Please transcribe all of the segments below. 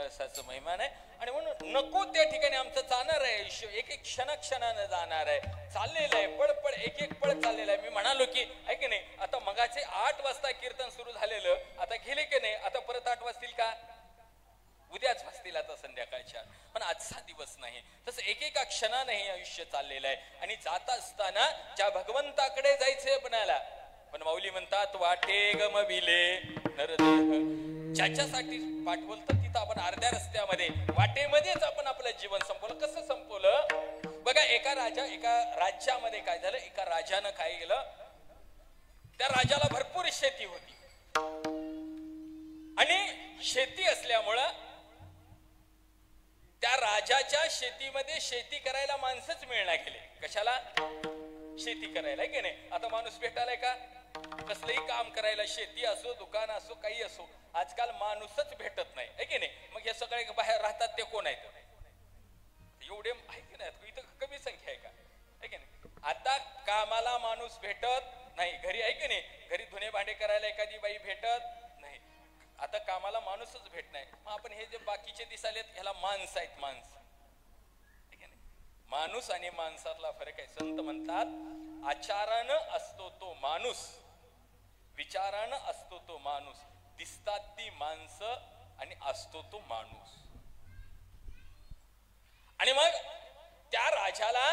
रसाचं महिमान आहे आणि म्हणून नको त्या ठिकाणी आमचं जाणार आहे आयुष्य, एक एक क्षणानं जाणार आहे, चाललेलं आहे, पळ एक एक पळ चाललेलं आहे. मी म्हणालो की ऐक नाही, आता मगाचे 8 वाजता कीर्तन सुरू झालेलं, आता गेले की नाही, आता परत 8 वाजतील का, उद्याच वाजतील आता संध्याकाळच्या. पण आजचा दिवस नाही, तसं एकेका क्षणाने हे आयुष्य चाललेलं आहे. आणि जात असताना ज्या भगवंताकडे जायचंय आपल्याला, पण माऊली म्हणतात वाटे गमविले नरदेह, ज्याच्यासाठी पाठवलं तर तिथं आपण अर्ध्या रस्त्यामध्ये वाटेमध्येच आपण आपलं जीवन संपवलं. कसं संपवलं बघा, एका राज्यामध्ये काय झालं, एका राजानं काय केलं, त्या राजाला भरपूर शेती होती आणि शेती असल्यामुळं त्या राजाच्या शेतीमध्ये शेती करायला माणसंच मिळणार गेले. कशाला, शेती करायला की नाही. आता माणूस भेटायलाय का, कसलंही काम करायला, शेती असो दुकान असो काही असो, आजकाल माणूसच भेटत नाही आहे की नाही. मग हे सगळे बाहेर राहतात ते कोण आहेत, एवढे आहे की नाही, इथं कमी संख्या आहे का, आहे की नाही. आता कामाला माणूस भेटत नाही, घरी आहे की नाही, घरी धुणे भांडे करायला एखादी बाई भेटत नाही, आता कामाला माणूसच भेट नाही. मग आपण हे जे बाकीचे दिसालेत ह्याला माणसं आहेत, माणसं. माणूस आणि माणसातला फरक आहे. संत म्हणतात आचारानं असतो तो माणूस, विचारानं असतो तो माणूस, दिसतात ती माणसं आणि असतो तो माणूस. आणि मग त्या राजाला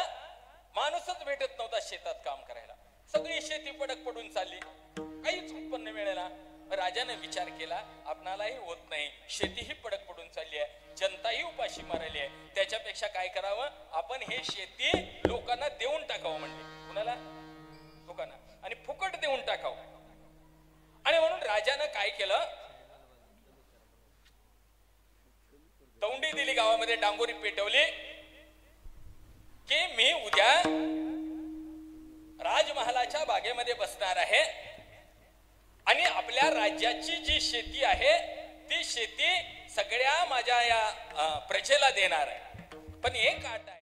माणूसच भेटत नव्हता शेतात काम करायला, सगळी शेती पडक पडून चालली, काहीच उत्पन्न मिळेना. राजाने विचार केला आपणालाही होत नाही, शेतीही पडक पडून चालली आहे, जनताही उपाशी मारली आहे, त्याच्यापेक्षा काय करावं, आपण हे शेती लोकांना देऊन टाकावं. म्हणजे कुणाला, लोकांना, आणि फुकट देऊन टाकावं. आणि म्हणून राजानं काय केलं, तोंडी दिली, गावामध्ये डांगोरी पेटवली की मी उद्या राजमहालाच्या बागेमध्ये बसणार आहे आणि आपल्या राज्याची जी शेती आहे ती शेती सगळ्या माझ्या या प्रजेला देणार आहे. पण एक अट आहे.